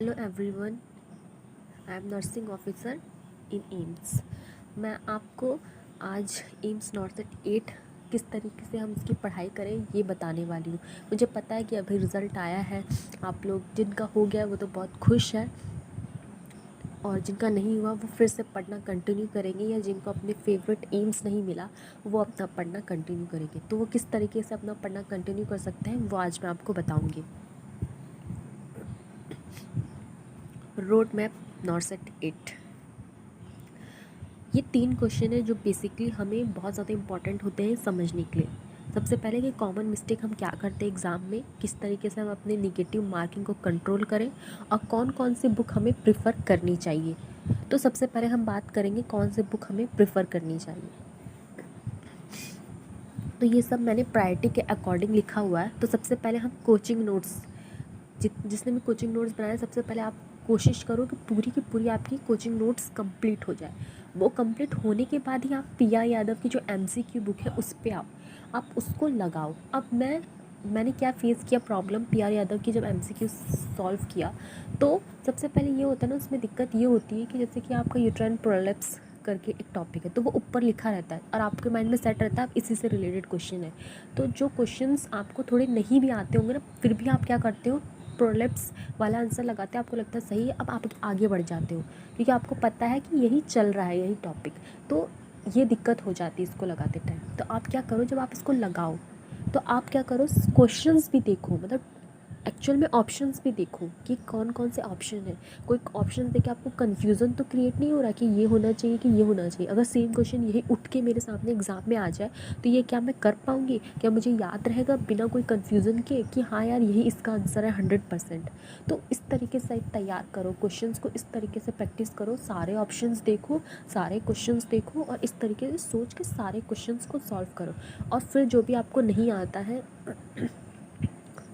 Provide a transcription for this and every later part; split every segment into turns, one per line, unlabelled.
Hello everyone, I am nursing officer in AIIMS. मैं आपको आज एम्स नॉर्सेट 8 किस तरीके से हम इसकी पढ़ाई करें ये बताने वाली हूँ। मुझे पता है कि अभी रिज़ल्ट आया है, आप लोग जिनका हो गया वो तो बहुत खुश है, और जिनका नहीं हुआ वो फिर से पढ़ना कंटिन्यू करेंगे, या जिनको अपने फेवरेट एम्स नहीं मिला वो अपना पढ़ना कंटिन्यू करेंगे। तो वो किस तरीके से अपना पढ़ना कंटिन्यू कर सकते हैं वो आज मैं आपको बताऊँगी। रोड मैप नॉर्सेट 8, ये 3 क्वेश्चन है जो बेसिकली हमें बहुत ज़्यादा इंपॉर्टेंट होते हैं समझने के लिए। सबसे पहले कि कॉमन मिस्टेक हम क्या करते हैं एग्ज़ाम में, किस तरीके से हम अपने निगेटिव मार्किंग को कंट्रोल करें, और कौन कौन सी बुक हमें प्रिफ़र करनी चाहिए। तो सबसे पहले हम बात करेंगे कौन सी बुक हमें प्रिफ़र करनी चाहिए। तो ये सब मैंने प्रायोरिटी के अकॉर्डिंग लिखा हुआ है। तो सबसे पहले हम कोचिंग नोट्स, जिसने भी कोचिंग नोट्स बनाए, सबसे पहले आप कोशिश करो कि पूरी की पूरी आपकी कोचिंग नोट्स कंप्लीट हो जाए। वो कंप्लीट होने के बाद ही आप पी.आर. यादव की जो एमसीक्यू बुक है उस पर आओ, आप उसको लगाओ। अब मैंने क्या फेस किया प्रॉब्लम, पी.आर. यादव की जब एमसीक्यू सॉल्व किया तो सबसे पहले ये होता है ना, उसमें दिक्कत ये होती है कि जैसे कि आपका यूट्राइन प्रोलेप्स करके एक टॉपिक है तो वो ऊपर लिखा रहता है और आपके माइंड में सेट रहता है आप इसी से रिलेटेड क्वेश्चन है। तो जो क्वेश्चंस आपको थोड़े नहीं भी आते होंगे ना, फिर भी आप क्या करते हो, प्रोलेप्स वाला आंसर लगाते हैं, आपको लगता है सही है, अब आप आगे बढ़ जाते हो क्योंकि आपको पता है कि यही चल रहा है, यही टॉपिक। तो ये दिक्कत हो जाती है इसको लगाते टाइम। तो आप क्या करो, जब आप इसको लगाओ तो आप क्या करो, क्वेश्चंस भी देखो, मतलब एक्चुअल में ऑप्शंस भी देखो कि कौन कौन से ऑप्शन है। कोई ऑप्शन देख के आपको कन्फ्यूज़न तो क्रिएट नहीं हो रहा कि ये होना चाहिए कि ये होना चाहिए। अगर सेम क्वेश्चन यही उठ के मेरे सामने एग्ज़ाम में आ जाए तो ये क्या मैं कर पाऊँगी, क्या मुझे याद रहेगा बिना कोई कन्फ्यूज़न के कि हाँ यार यही इसका आंसर है 100%। तो इस तरीके से तैयार करो क्वेश्चंस को, इस तरीके से प्रैक्टिस करो, सारे ऑप्शंस देखो, सारे क्वेश्चंस देखो, और इस तरीके से सोच के सारे क्वेश्चंस को सॉल्व करो। और फिर जो भी आपको नहीं आता है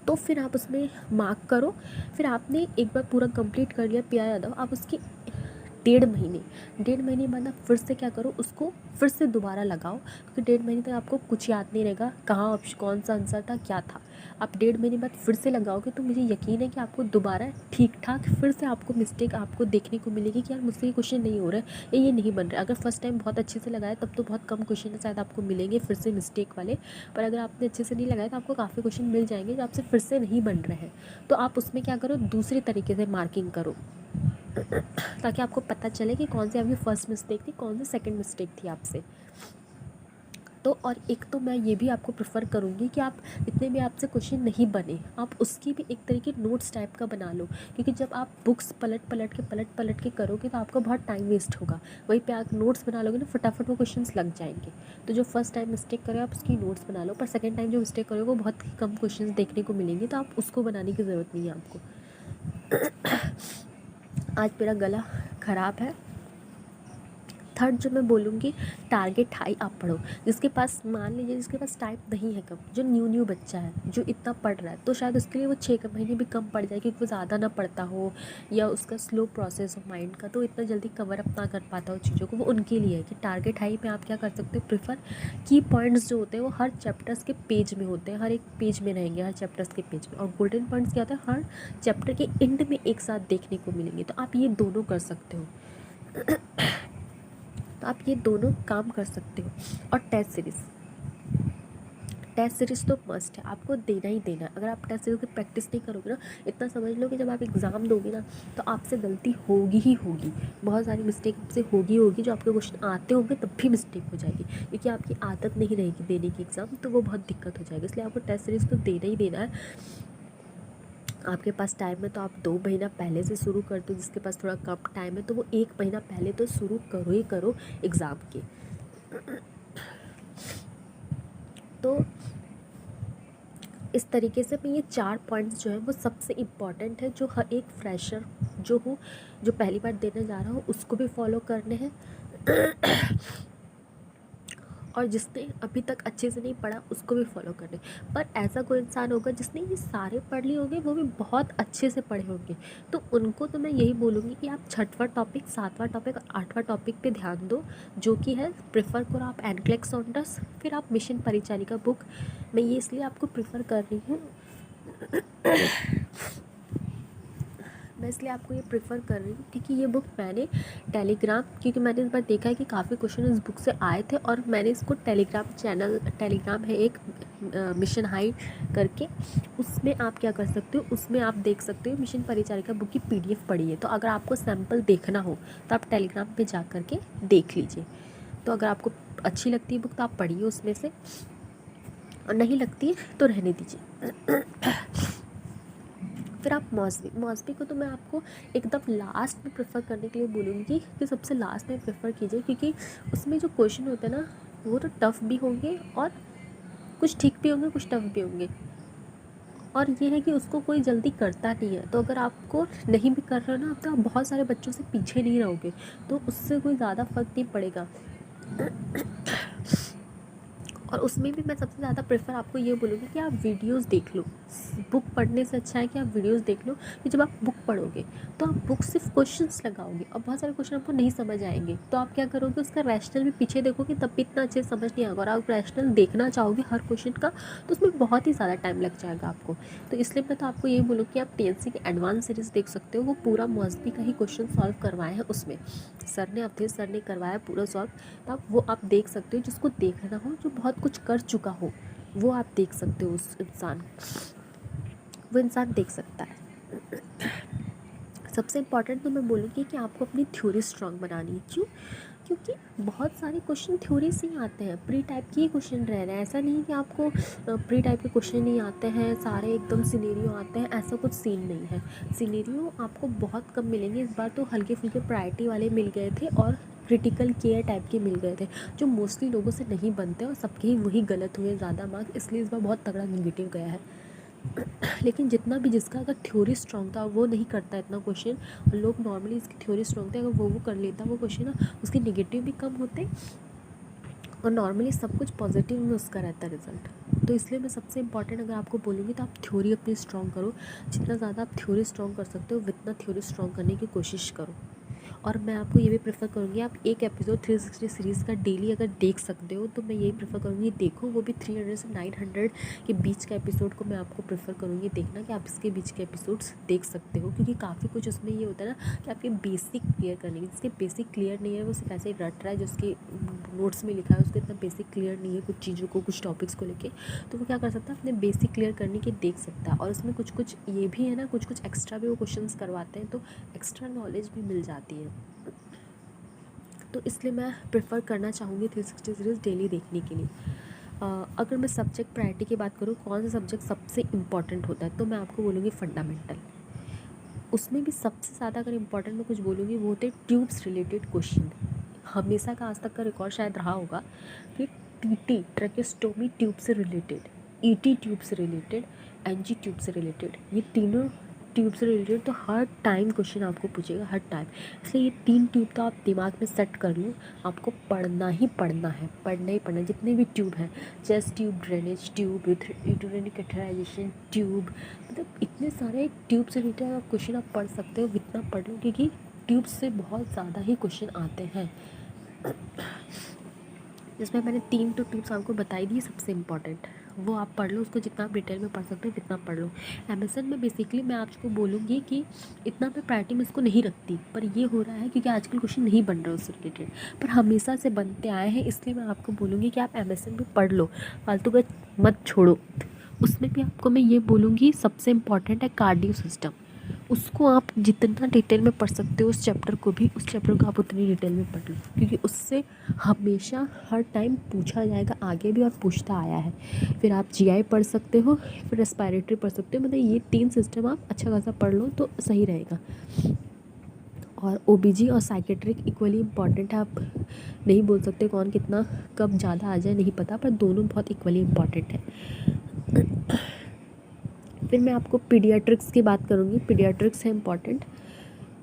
तो फिर आप उसमें मार्क करो। फिर आपने एक बार पूरा कंप्लीट कर लिया पी.आर. यादव, आप उसकी 1.5 महीने बाद आप फिर से क्या करो, उसको फिर से दोबारा लगाओ, क्योंकि 1.5 महीने तक आपको कुछ याद नहीं रहेगा कहाँ ऑप्शन कौन सा आंसर था क्या था। आप 1.5 महीने बाद फिर से लगाओगे तो मुझे यकीन है कि आपको दोबारा ठीक ठाक फिर से आपको मिस्टेक आपको देखने को मिलेगी कि यार मुझसे ये क्वेश्चन नहीं हो रहा है या ये नहीं बन रहा है। अगर फर्स्ट टाइम बहुत अच्छे से लगाया तब तो बहुत कम क्वेश्चन शायद आपको मिलेंगे फिर से मिस्टेक वाले, पर अगर आपने अच्छे से नहीं लगाया तो आपको काफ़ी क्वेश्चन मिल जाएंगे जो आपसे फिर से नहीं बन रहे हैं। तो आप उसमें क्या करो, दूसरी तरीके से मार्किंग करो ताकि आपको पता चले कि कौन सी आपकी फर्स्ट मिस्टेक थी, कौन सी सेकंड मिस्टेक थी आपसे। तो और एक तो मैं ये भी आपको प्रेफर करूँगी कि आप इतने भी आपसे क्वेश्चन नहीं बने, आप उसकी भी एक तरीके नोट्स टाइप का बना लो, क्योंकि जब आप बुक्स पलट पलट के करोगे तो आपका बहुत टाइम वेस्ट होगा। वहीं पे आप नोट्स बना लोगे ना, फटाफट वो क्वेश्चंस लग जाएंगे। तो जो फर्स्ट टाइम मिस्टेक करो आप उसकी नोट्स बना लो, पर सेकेंड टाइम जो मिस्टेक करोगे वो बहुत ही कम क्वेश्चन देखने को मिलेंगे, तो आप उसको बनाने की ज़रूरत नहीं है आपको। आज मेरा गला ख़राब है। थर्ड जो मैं बोलूँगी, टारगेट हाई आप पढ़ो। जिसके पास मान लीजिए जिसके पास टाइम नहीं है, कम जो न्यू बच्चा है जो इतना पढ़ रहा है, तो शायद उसके लिए वो 6 महीने भी कम पड़ जाए, क्योंकि वो ज़्यादा ना पढ़ता हो या उसका स्लो प्रोसेस हो माइंड का, तो इतना जल्दी कवर अप ना कर पाता हो चीज़ों को। वो उनके लिए है कि टारगेट हाई में आप क्या कर सकते हो, प्रिफर की पॉइंट्स जो होते हैं वो हर चैप्टर्स के पेज में होते हैं, हर एक पेज में रहेंगे, हर चैप्टर्स के पेज में। और गोल्डन पॉइंट्स क्या होता है, हर चैप्टर के एंड में एक साथ देखने को मिलेंगे। तो आप ये दोनों कर सकते हो। तो आप ये दोनों काम कर सकते हो। और टेस्ट सीरीज़ तो मस्ट है, आपको देना ही देना है। अगर आप टेस्ट सीरीज़ की प्रैक्टिस नहीं करोगे ना, इतना समझ लो कि जब आप एग्ज़ाम दोगे ना तो आपसे गलती होगी ही होगी, बहुत सारी मिस्टेक आपसे होगी जो आपके क्वेश्चन आते होंगे तब भी मिस्टेक हो जाएगी, क्योंकि आपकी आदत नहीं रहेगी देने की एग्ज़ाम, तो वो बहुत दिक्कत हो जाएगी। इसलिए आपको टेस्ट सीरीज़ तो देना ही देना है। आपके पास टाइम है तो आप 2 महीना पहले से शुरू कर दो, जिसके पास थोड़ा कम टाइम है तो वो 1 महीना पहले तो शुरू करो ही करो एग्ज़ाम के। तो इस तरीके से मैं ये 4 पॉइंट्स जो है वो सबसे इम्पॉर्टेंट है, जो हर एक फ्रेशर जो पहली बार देने जा रहा हो उसको भी फॉलो करने हैं, और जिसने अभी तक अच्छे से नहीं पढ़ा उसको भी फॉलो करने। पर ऐसा कोई इंसान होगा जिसने ये सारे पढ़ लिए होंगे, वो भी बहुत अच्छे से पढ़े होंगे, तो उनको तो मैं यही बोलूँगी कि आप 6वां टॉपिक, 7वां टॉपिक और 8वां टॉपिक पे ध्यान दो, जो कि है प्रेफर करो आप एनक्लेक्स सॉन्डर्स, फिर आप मिशन परिचारिका बुक। मैं ये इसलिए आपको प्रेफर कर रही हूँ मैं इसलिए आपको ये प्रेफर कर रही हूँ क्योंकि ये बुक मैंने टेलीग्राम, क्योंकि मैंने इस बार देखा है कि काफ़ी क्वेश्चन इस बुक से आए थे और मैंने इसको टेलीग्राम है एक मिशन हाई करके, उसमें आप क्या कर सकते हो, उसमें आप देख सकते हो मिशन परिचारिका बुक की PDF पड़ी है। तो अगर आपको सैम्पल देखना हो तो आप टेलीग्राम पे जा कर के देख लीजिए। तो अगर आपको अच्छी लगती है बुक तो आप पढ़िए उसमें से, और नहीं लगती है तो रहने दीजिए। फिर आप मौसमी को तो मैं आपको एकदम लास्ट में प्रेफर करने के लिए बोलूँगी कि सबसे लास्ट में प्रेफर कीजिए, क्योंकि उसमें जो क्वेश्चन होते हैं ना वो तो टफ़ भी होंगे और कुछ ठीक भी होंगे, कुछ टफ़ भी होंगे। और ये है कि उसको कोई जल्दी करता नहीं है, तो अगर आपको नहीं भी कर रहे हो ना तो आप बहुत सारे बच्चों से पीछे नहीं रहोगे, तो उससे कोई ज़्यादा फ़र्क नहीं पड़ेगा। और उसमें भी मैं सबसे ज़्यादा प्रेफर आपको ये बोलूँगी कि आप वीडियोस देख लो। बुक पढ़ने से अच्छा है कि आप वीडियोस देख लो, कि जब आप बुक पढ़ोगे तो आप बुक सिर्फ क्वेश्चंस लगाओगे और बहुत सारे क्वेश्चन आपको नहीं समझ आएंगे, तो आप क्या करोगे, उसका रैशनल भी पीछे देखोगे, तब भी इतना अच्छे से समझ नहीं आएगा। और आप रैशनल देखना चाहोगे हर क्वेश्चन का तो उसमें बहुत ही ज़्यादा टाइम लग जाएगा आपको। तो इसलिए मैं तो आपको ये बोलूँ कि आप TNC की एडवांस सीरीज़ देख सकते हो, वो पूरा मौसमी का ही क्वेश्चन सॉल्व करवाए हैं उसमें, अवधेश सर ने करवाया पूरा सॉल्व। तो आप देख सकते हो, जिसको देखना हो, जो बहुत कुछ कर चुका हो, वो आप देख सकते हो, वो इंसान देख सकता है। सबसे इम्पॉर्टेंट तो मैं बोलूँगी कि आपको अपनी थ्योरी स्ट्रांग बनानी है। क्यों? क्योंकि बहुत सारे क्वेश्चन थ्योरी से ही आते हैं, प्री टाइप के ही क्वेश्चन रह रहे हैं। ऐसा नहीं कि आपको प्री टाइप के क्वेश्चन नहीं आते हैं, सारे एकदम सिनेरियो आते हैं, ऐसा कुछ सीन नहीं है। सिनेरियो आपको बहुत कम मिलेंगे, इस बार तो हल्के फुल्के प्रायोरिटी वाले मिल गए थे और क्रिटिकल केयर टाइप के मिल गए थे, जो मोस्टली लोगों से नहीं बनते और सबके ही वही गलत हुए ज़्यादा मार्क्स, इसलिए इस बार बहुत तगड़ा नेगेटिव गया है। लेकिन जितना भी जिसका अगर थ्योरी स्ट्रॉन्ग था वो नहीं करता इतना क्वेश्चन, और लोग नॉर्मली इसकी थ्योरी स्ट्रॉन्ग थे, अगर वो कर लेता वो क्वेश्चन ना, उसके नेगेटिव भी कम होते और नॉर्मली सब कुछ पॉजिटिव में उसका रहता है रिजल्ट। तो इसलिए मैं सबसे इंपॉर्टेंट अगर आपको बोलूँगी तो आप थ्योरी अपनी स्ट्रॉन्ग करो, जितना ज़्यादा आप थ्योरी स्ट्रॉन्ग कर सकते हो उतना थ्योरी स्ट्रॉन्ग करने की कोशिश करो। और मैं आपको ये भी प्रेफर करूँगी, आप एक एपिसोड 360 सीरीज़ का डेली अगर देख सकते हो तो मैं यही प्रेफर करूँगी, देखो, वो भी 300 से 900 के बीच का एपिसोड को मैं आपको प्रेफर करूँगी देखना, कि आप इसके बीच के एपिसोड्स देख सकते हो, क्योंकि काफ़ी कुछ उसमें ये होता है ना कि आपके बेसिक क्लियर करने की, जिसके बेसिक क्लियर नहीं है वो सिर्फ ऐसे ही रट रहा है, जो उसके नोट्स में लिखा है उसको इतना बेसिक क्लियर नहीं है कुछ चीज़ों को, कुछ टॉपिक्स को लेके, तो वो क्या कर सकता है, अपने बेसिक क्लियर करने के देख सकता है। और उसमें कुछ कुछ ये भी है ना, कुछ कुछ एक्स्ट्रा भी वो क्वेश्चंस करवाते हैं, तो एक्स्ट्रा नॉलेज भी मिल जाती है। तो इसलिए मैं प्रेफर करना चाहूँगी 360 सीरीज़ डेली देखने के लिए। अगर मैं सब्जेक्ट प्रायोरिटी की बात करूँ, कौन सा सब्जेक्ट सबसे इम्पॉर्टेंट होता है, तो मैं आपको बोलूँगी फंडामेंटल। उसमें भी सबसे ज़्यादा अगर इम्पॉर्टेंट मैं कुछ बोलूँगी वो होते हैं ट्यूब्स रिलेटेड क्वेश्चन। हमेशा का आज तक का रिकॉर्ड शायद रहा होगा कि TT ट्रैकेस्टोमी ट्यूब से रिलेटेड, ET ट्यूब से रिलेटेड, NG ट्यूब से रिलेटेड, ये तीनों ट्यूब से रिलेटेड तो हर टाइम क्वेश्चन आपको पूछेगा, हर टाइम। इसलिए ये 3 ट्यूब तो आप दिमाग में सेट कर लो, आपको पढ़ना ही पढ़ना है, पढ़ना ही पढ़ना है। जितने भी ट्यूब हैं, chest tube, drainage tube, uterine catheterization tube, मतलब इतने सारे ट्यूब से रिलेटेड आप क्वेश्चन आप पढ़ सकते हो, इतना पढ़ लो, क्योंकि ट्यूब से बहुत ज़्यादा ही क्वेश्चन आते हैं। जिसमें मैंने 3 तो ट्यूब्स आपको बताई दी सबसे इम्पॉर्टेंट, वो आप पढ़ लो, उसको जितना आप डिटेल में पढ़ सकते हो जितना पढ़ लो। एमएसएन में बेसिकली मैं आपको बोलूँगी कि इतना मैं प्रायोरिटी में इसको नहीं रखती, पर ये हो रहा है क्योंकि आजकल क्वेश्चन नहीं बन रहे उससे रिलेटेड, पर हमेशा से बनते आए हैं, इसलिए मैं आपको बोलूँगी कि आप एमएसएन भी पढ़ लो, फालतू का मत छोड़ो। उसमें भी आपको मैं ये बोलूँगी सबसे इम्पॉर्टेंट है कार्डियो सिस्टम, उसको आप जितना डिटेल में पढ़ सकते हो उस चैप्टर को आप उतनी डिटेल में पढ़ लो, क्योंकि उससे हमेशा हर टाइम पूछा जाएगा, आगे भी और पूछता आया है। फिर आप GI पढ़ सकते हो, फिर रेस्पिरेटरी पढ़ सकते हो, मतलब ये 3 सिस्टम आप अच्छा खासा पढ़ लो तो सही रहेगा। और OBG और साइकेट्रिक इक्वली इम्पॉर्टेंट है, आप नहीं बोल सकते कौन कितना कब ज़्यादा आ जाए नहीं पता, पर दोनों बहुत इक्वली इम्पॉर्टेंट है। फिर मैं आपको पीडियाट्रिक्स की बात करूँगी, पीडियाट्रिक्स है इम्पॉर्टेंट।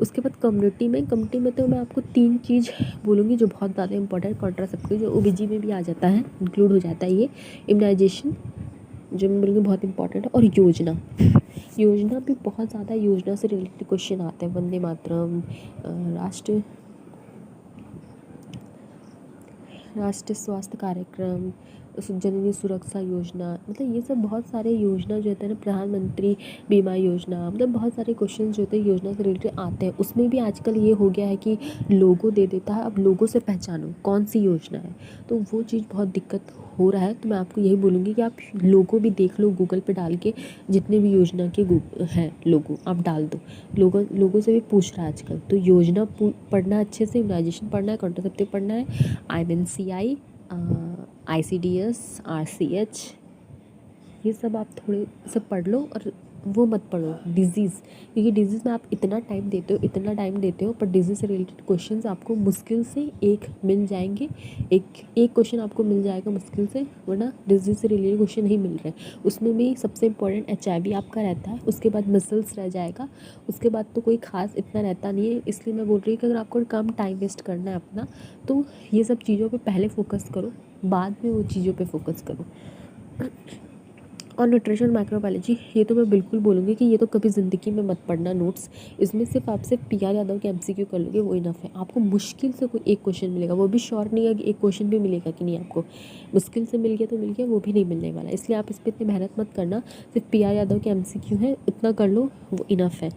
उसके बाद कम्युनिटी में तो मैं आपको 3 चीज़ बोलूँगी जो बहुत ज़्यादा इंपॉर्टेंट, कॉन्ट्रासेप्टिव जो OBG में भी आ जाता है, इंक्लूड हो जाता है ये, इम्यूनाइजेशन जो मैं बोलूँगी बहुत इंपॉर्टेंट है, और योजना भी बहुत ज़्यादा, योजना से रिलेटेड क्वेश्चन आते हैं, वंदे मातरम, राष्ट्रीय स्वास्थ्य कार्यक्रम, जननी सुरक्षा योजना, मतलब ये सब बहुत सारे योजना जो होते हैं ना, प्रधानमंत्री बीमा योजना, मतलब बहुत सारे क्वेश्चन जो होते हैं योजना से रिलेटेड आते हैं। उसमें भी आजकल ये हो गया है कि लोगो दे देता है, अब लोगों से पहचानो कौन सी योजना है, तो वो चीज़ बहुत दिक्कत हो रहा है। तो मैं आपको यही बोलूँगी कि आप लोगो भी देख लो गूगल पे डाल के, जितने भी योजना के हैं लोगो आप डाल दो। लोगों से भी पूछ रहा है आजकल, तो योजना पढ़ना अच्छे से, इम्यूनाइजेशन पढ़ना है, कॉन्ट्रासेप्टिव पढ़ना है, IMNCI, ICDS, RCH, ये सब आप थोड़े सब पढ़ लो। और वो मत पढ़ो डिजीज़, क्योंकि डिजीज़ में आप इतना टाइम देते हो पर डिजीज़ से रिलेटेड क्वेश्चंस आपको मुश्किल से एक मिल जाएंगे, एक क्वेश्चन आपको मिल जाएगा मुश्किल से, वरना डिजीज़ से रिलेटेड क्वेश्चन नहीं मिल रहे। उसमें भी सबसे इंपॉर्टेंट HIV आपका रहता है, उसके बाद मसल्स रह जाएगा, उसके बाद तो कोई खास इतना रहता नहीं है। इसलिए मैं बोल रही हूँ कि अगर आपको कम टाइम वेस्ट करना है अपना, तो ये सब चीज़ों पर पहले फोकस करो, बाद में वो चीज़ों पर फोकस करो। और न्यूट्रिशन माइक्रोबायोलॉजी, ये तो मैं बिल्कुल बोलूँगी कि ये तो कभी ज़िंदगी में मत पढ़ना नोट्स। इसमें सिर्फ आपसे PR यादव के MCQ कर लोगे, वो इनफ है। आपको मुश्किल से कोई एक क्वेश्चन मिलेगा, वो भी श्योर नहीं है कि एक क्वेश्चन भी मिलेगा कि नहीं। आपको मुश्किल से मिल गया तो मिल गया, वो भी नहीं मिलने वाला। इसलिए आप इस पर इतनी मेहनत मत करना, सिर्फ PR यादव के MCQ है, इतना कर लो, वो इनफ है।